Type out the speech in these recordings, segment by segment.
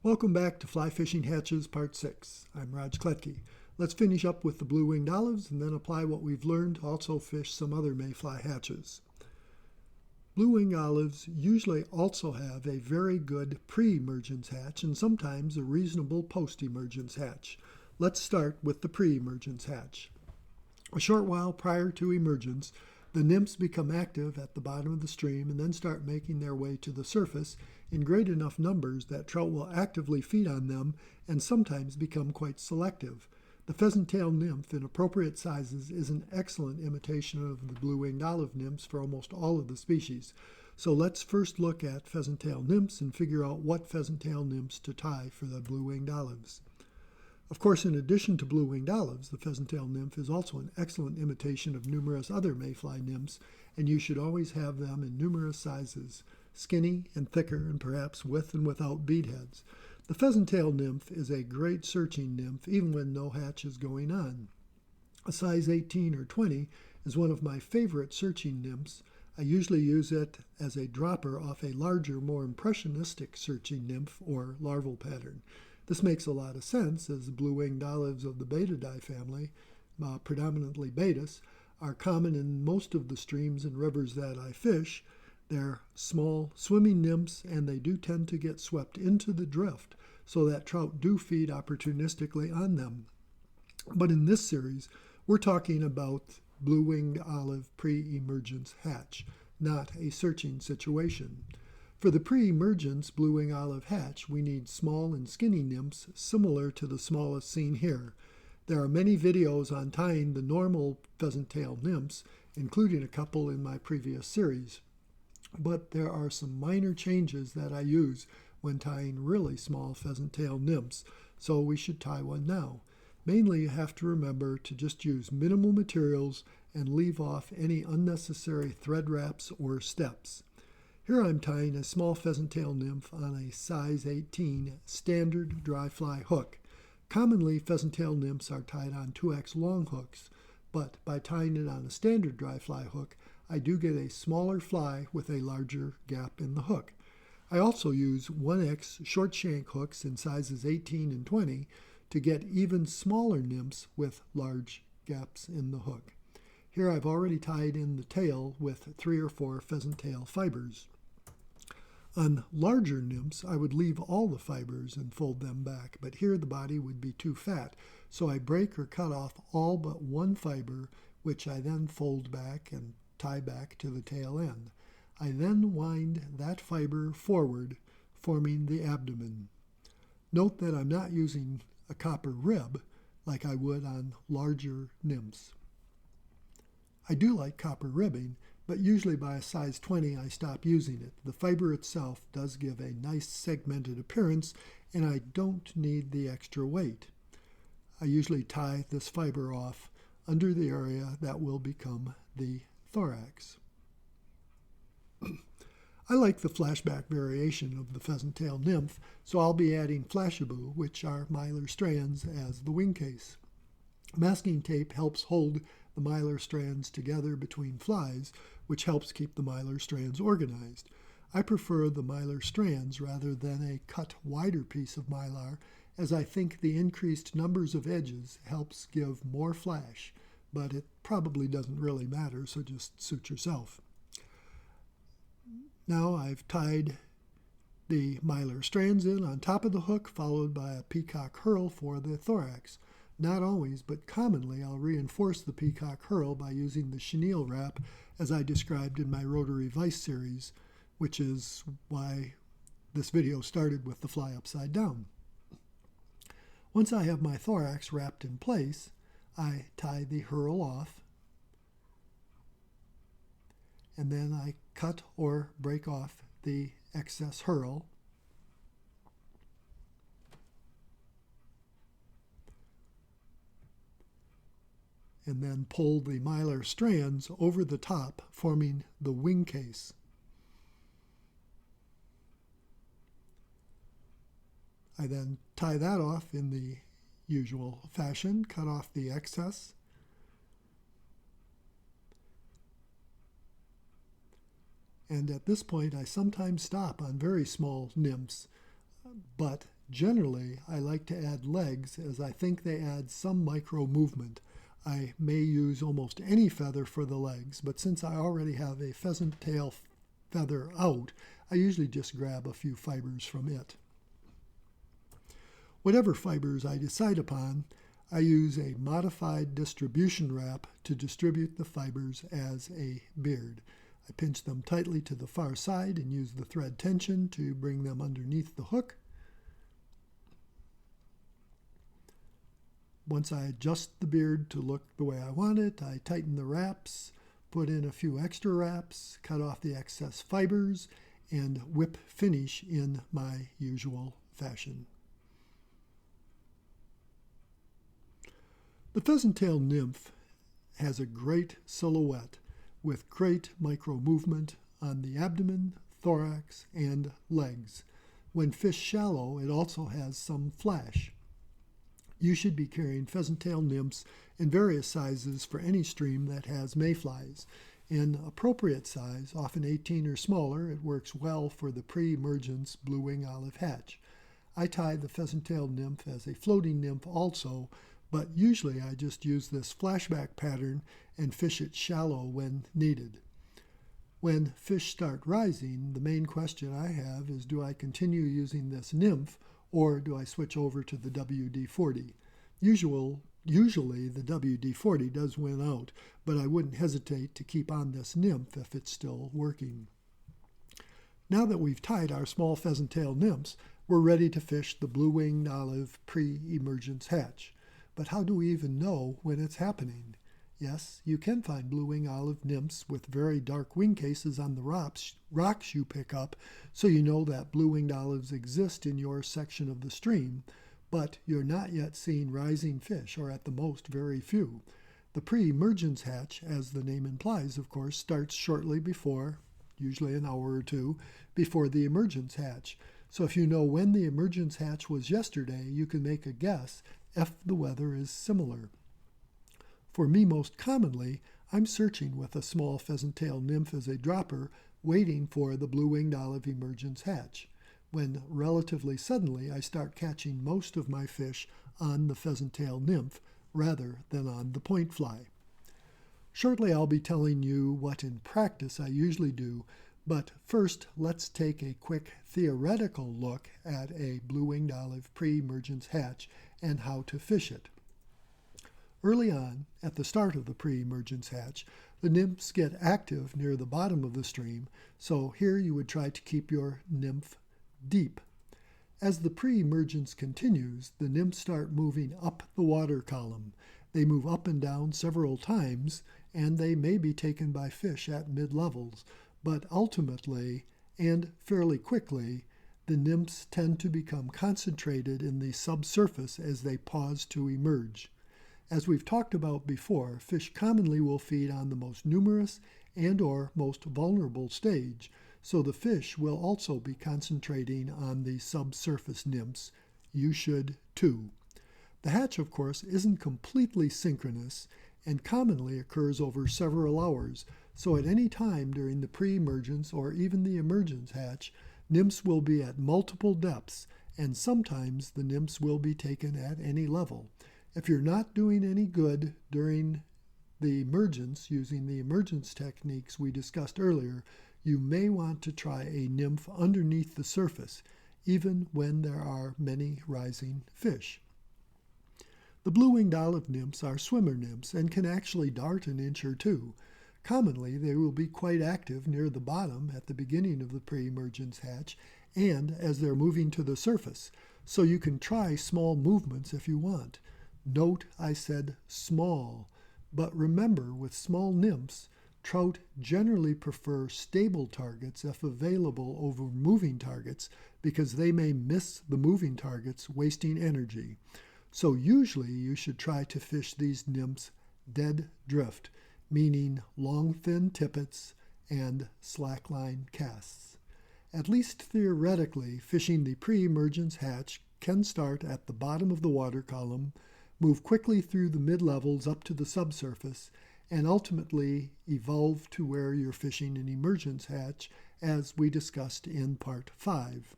Welcome back to Fly Fishing Hatches Part 6. I'm Raj Kletke. Let's finish up with the blue-winged olives and then apply what we've learned to also fish some other mayfly hatches. Blue-winged olives usually also have a very good pre-emergence hatch and sometimes a reasonable post-emergence hatch. Let's start with the pre-emergence hatch. A short while prior to emergence, the nymphs become active at the bottom of the stream and then start making their way to the surface in great enough numbers that trout will actively feed on them and sometimes become quite selective. The pheasant-tail nymph in appropriate sizes is an excellent imitation of the blue-winged olive nymphs for almost all of the species. So let's first look at pheasant-tail nymphs and figure out what pheasant-tail nymphs to tie for the blue-winged olives. Of course, in addition to blue-winged olives, the pheasant-tail nymph is also an excellent imitation of numerous other mayfly nymphs, and you should always have them in numerous sizes, skinny and thicker, and perhaps with and without bead heads. The pheasant-tail nymph is a great searching nymph even when no hatch is going on. A size 18 or 20 is one of my favorite searching nymphs. I usually use it as a dropper off a larger, more impressionistic searching nymph or larval pattern. This makes a lot of sense as the blue-winged olives of the Betidae family, predominantly Betis, are common in most of the streams and rivers that I fish. They're small swimming nymphs and they do tend to get swept into the drift so that trout do feed opportunistically on them. But in this series, we're talking about blue-winged olive pre-emergence hatch, not a searching situation. For the pre-emergence blue-winged olive hatch, we need small and skinny nymphs similar to the smallest seen here. There are many videos on tying the normal pheasant-tail nymphs, including a couple in my previous series. But there are some minor changes that I use when tying really small pheasant-tail nymphs, so we should tie one now. Mainly you have to remember to just use minimal materials and leave off any unnecessary thread wraps or steps. Here I'm tying a small pheasant-tail nymph on a size 18 standard dry fly hook. Commonly, pheasant-tail nymphs are tied on 2X long hooks, but by tying it on a standard dry fly hook, I do get a smaller fly with a larger gap in the hook. I also use 1X short shank hooks in sizes 18 and 20 to get even smaller nymphs with large gaps in the hook. Here I've already tied in the tail with 3 or 4 pheasant-tail fibers. On larger nymphs, I would leave all the fibers and fold them back, but here the body would be too fat, so I break or cut off all but one fiber, which I then fold back and tie back to the tail end. I then wind that fiber forward, forming the abdomen. Note that I'm not using a copper rib like I would on larger nymphs. I do like copper ribbing, but usually by a size 20 I stop using it. The fiber itself does give a nice segmented appearance, and I don't need the extra weight. I usually tie this fiber off under the area that will become the thorax. I like the flashback variation of the pheasant-tail nymph, so I'll be adding flashabou, which are mylar strands, as the wing case. Masking tape helps hold the mylar strands together between flies, which helps keep the mylar strands organized. I prefer the mylar strands rather than a cut wider piece of mylar, as I think the increased numbers of edges helps give more flash, but it probably doesn't really matter, so just suit yourself. Now I've tied the mylar strands in on top of the hook, followed by a peacock herl for the thorax. Not always, but commonly I'll reinforce the peacock herl by using the chenille wrap as I described in my rotary vise series, which is why this video started with the fly upside down. Once I have my thorax wrapped in place, I tie the herl off, and then I cut or break off the excess herl. And then pull the mylar strands over the top, forming the wing case. I then tie that off in the usual fashion, cut off the excess, and at this point I sometimes stop on very small nymphs, but Generally, I like to add legs as I think they add some micro movement. I may use almost any feather for the legs, but since I already have a pheasant tail feather out, I usually just grab a few fibers from it. Whatever fibers I decide upon, I use a modified distribution wrap to distribute the fibers as a beard. I pinch them tightly to the far side and use the thread tension to bring them underneath the hook. Once I adjust the beard to look the way I want it, I tighten the wraps, put in a few extra wraps, cut off the excess fibers, and whip finish in my usual fashion. The pheasant-tail nymph has a great silhouette with great micro movement on the abdomen, thorax, and legs. When fished shallow, it also has some flash. You should be carrying pheasant-tail nymphs in various sizes for any stream that has mayflies. In appropriate size, often 18 or smaller, it works well for the pre-emergence blue-wing olive hatch. I tie the pheasant-tail nymph as a floating nymph also, but usually I just use this flashback pattern and fish it shallow when needed. When fish start rising, the main question I have is, do I continue using this nymph or do I switch over to the WD-40? Usually the WD-40 does win out, but I wouldn't hesitate to keep on this nymph if it's still working. Now that we've tied our small pheasant-tail nymphs, we're ready to fish the blue-winged olive pre-emergence hatch. But how do we even know when it's happening? Yes, you can find blue-winged olive nymphs with very dark wing cases on the rocks you pick up, so you know that blue-winged olives exist in your section of the stream, but you're not yet seeing rising fish, or at the most very few. The pre-emergence hatch, as the name implies, of course, starts shortly before, usually an hour or two, before the emergence hatch. So if you know when the emergence hatch was yesterday, you can make a guess if the weather is similar. For me, most commonly, I'm searching with a small pheasant-tail nymph as a dropper, waiting for the blue-winged olive emergence hatch, when relatively suddenly I start catching most of my fish on the pheasant-tail nymph rather than on the point fly. Shortly I'll be telling you what in practice I usually do, but first let's take a quick theoretical look at a blue-winged olive pre-emergence hatch and how to fish it. Early on, at the start of the pre-emergence hatch, the nymphs get active near the bottom of the stream, so here you would try to keep your nymph deep. As the pre-emergence continues, the nymphs start moving up the water column. They move up and down several times, and they may be taken by fish at mid-levels, but ultimately, and fairly quickly, the nymphs tend to become concentrated in the subsurface as they pause to emerge. As we've talked about before, fish commonly will feed on the most numerous and or most vulnerable stage, so the fish will also be concentrating on the subsurface nymphs. You should too. The hatch, of course, isn't completely synchronous and commonly occurs over several hours, so at any time during the pre-emergence or even the emergence hatch, nymphs will be at multiple depths, and sometimes the nymphs will be taken at any level. If you're not doing any good during the emergence using the emergence techniques we discussed earlier, you may want to try a nymph underneath the surface, even when there are many rising fish. The blue-winged olive nymphs are swimmer nymphs and can actually dart an inch or two. Commonly, they will be quite active near the bottom at the beginning of the pre-emergence hatch and as they're moving to the surface, so you can try small movements if you want. Note I said small, but remember with small nymphs, trout generally prefer stable targets if available over moving targets because they may miss the moving targets, wasting energy. So usually you should try to fish these nymphs dead drift, meaning long thin tippets and slackline casts. At least theoretically, fishing the pre-emergence hatch can start at the bottom of the water column, move quickly through the mid-levels up to the subsurface, and ultimately evolve to where you're fishing an emergence hatch, as we discussed in Part 5.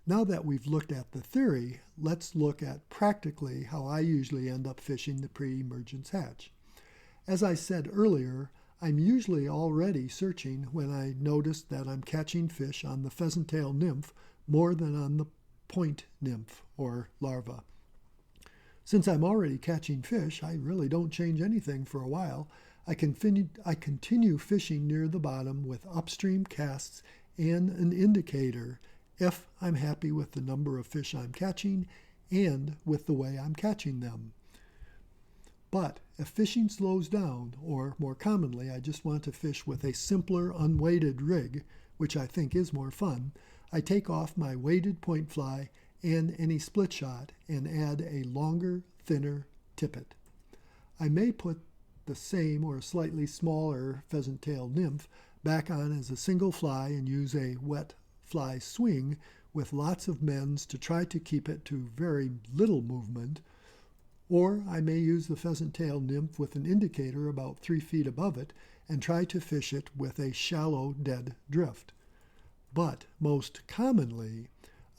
Now that we've looked at the theory, let's look at practically how I usually end up fishing the pre-emergence hatch. As I said earlier, I'm usually already searching when I notice that I'm catching fish on the pheasant-tail nymph more than on the point nymph or larva. Since I'm already catching fish, I really don't change anything for a while. I continue fishing near the bottom with upstream casts and an indicator if I'm happy with the number of fish I'm catching and with the way I'm catching them. But if fishing slows down, or more commonly, I just want to fish with a simpler unweighted rig, which I think is more fun, I take off my weighted point fly and any split shot and add a longer, thinner tippet. I may put the same or slightly smaller pheasant-tail nymph back on as a single fly and use a wet fly swing with lots of mends to try to keep it to very little movement, or I may use the pheasant-tail nymph with an indicator about 3 feet above it and try to fish it with a shallow dead drift. But most commonly,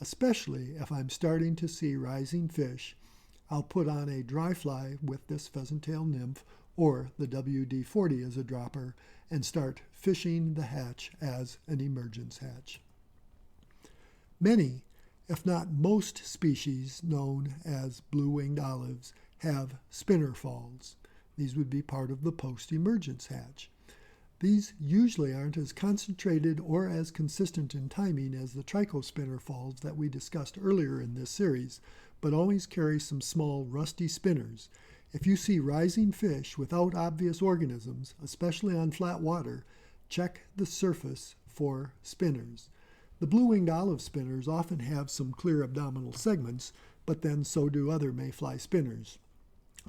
especially if I'm starting to see rising fish, I'll put on a dry fly with this pheasant-tail nymph or the WD-40 as a dropper and start fishing the hatch as an emergence hatch. Many, if not most species known as blue-winged olives have spinner falls. These would be part of the post-emergence hatch. These usually aren't as concentrated or as consistent in timing as the Trico spinner falls that we discussed earlier in this series, but always carry some small rusty spinners. If you see rising fish without obvious organisms, especially on flat water, check the surface for spinners. The blue-winged olive spinners often have some clear abdominal segments, but then so do other mayfly spinners.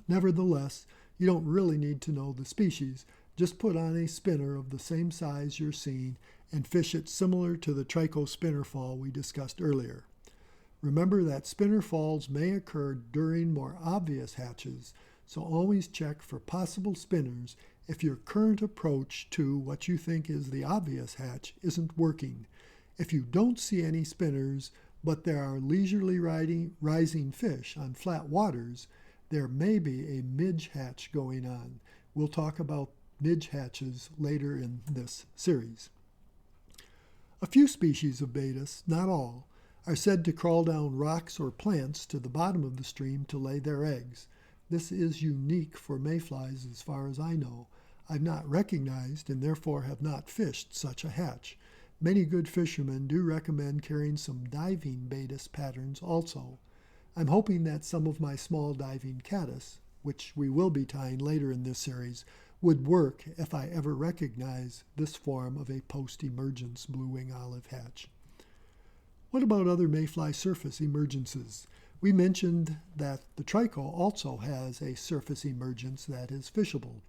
Nevertheless, you don't really need to know the species. Just put on a spinner of the same size you're seeing and fish it similar to the Trico spinner fall we discussed earlier. Remember that spinner falls may occur during more obvious hatches, so always check for possible spinners if your current approach to what you think is the obvious hatch isn't working. If you don't see any spinners, but there are leisurely rising fish on flat waters, there may be a midge hatch going on. We'll talk about midge hatches later in this series. A few species of Baetis, not all, are said to crawl down rocks or plants to the bottom of the stream to lay their eggs. This is unique for mayflies as far as I know. I've not recognized and therefore have not fished such a hatch. Many good fishermen do recommend carrying some diving Baetis patterns also. I'm hoping that some of my small diving caddis, which we will be tying later in this series, would work if I ever recognize this form of a post-emergence blue-wing olive hatch. What about other mayfly surface emergences? We mentioned that the Trico also has a surface emergence that is fishable.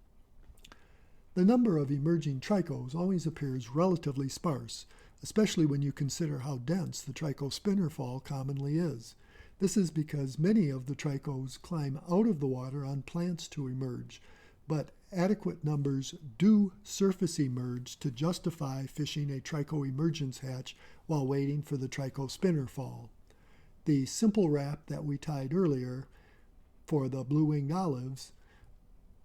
The number of emerging Tricos always appears relatively sparse, especially when you consider how dense the Trico spinner fall commonly is. This is because many of the Tricos climb out of the water on plants to emerge, but adequate numbers do surface emerge to justify fishing a Trico emergence hatch while waiting for the Trico spinner fall. The simple wrap that we tied earlier for the blue-winged olives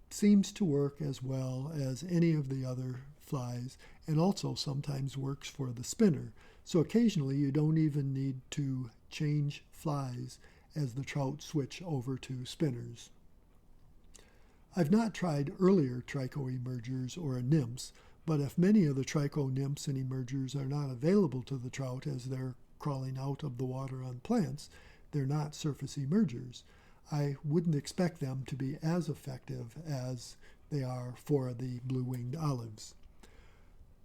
seems to work as well as any of the other flies and also sometimes works for the spinner. So occasionally you don't even need to change flies as the trout switch over to spinners. I've not tried earlier Trico emergers or nymphs, but if many of the Trico nymphs and emergers are not available to the trout as they're crawling out of the water on plants, they're not surface emergers. I wouldn't expect them to be as effective as they are for the blue-winged olives.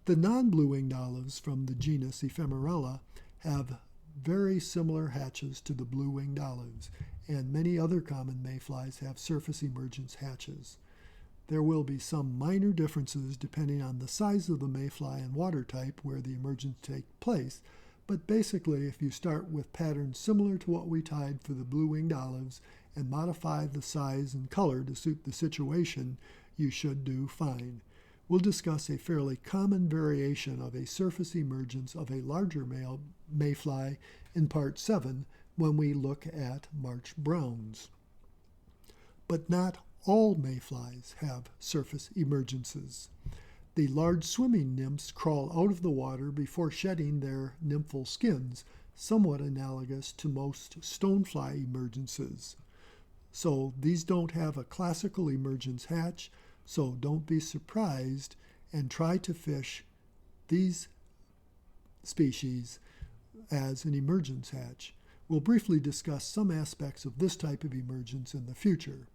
The non-blue-winged olives from the genus Ephemerella have very similar hatches to the blue-winged olives, and many other common mayflies have surface emergence hatches. There will be some minor differences depending on the size of the mayfly and water type where the emergence takes place, but basically if you start with patterns similar to what we tied for the blue-winged olives and modify the size and color to suit the situation, you should do fine. We'll discuss a fairly common variation of a surface emergence of a larger mayfly in Part 7 when we look at March browns. But not all mayflies have surface emergences. The large swimming nymphs crawl out of the water before shedding their nymphal skins, somewhat analogous to most stonefly emergences. So these don't have a classical emergence hatch, so don't be surprised and try to fish these species as an emergence hatch. We'll briefly discuss some aspects of this type of emergence in the future.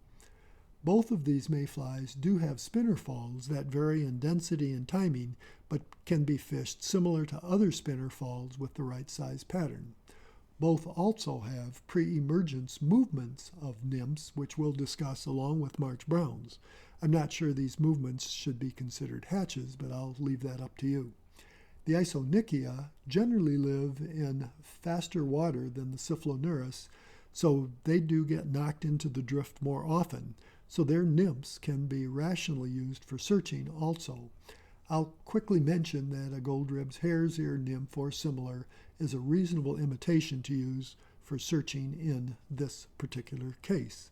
Both of these mayflies do have spinner falls that vary in density and timing, but can be fished similar to other spinner falls with the right size pattern. Both also have pre-emergence movements of nymphs, which we'll discuss along with March browns. I'm not sure these movements should be considered hatches, but I'll leave that up to you. The Isonychia generally live in faster water than the Cephalonurus, so they do get knocked into the drift more often, so their nymphs can be rationally used for searching also. I'll quickly mention that a Goldrib's hare's ear nymph or similar is a reasonable imitation to use for searching in this particular case.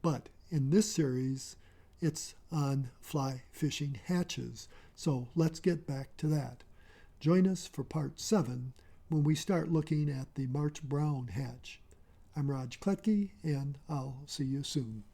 But in this series, it's on fly fishing hatches, so let's get back to that. Join us for Part 7 when we start looking at the March brown hatch. I'm Raj Kletke, and I'll see you soon.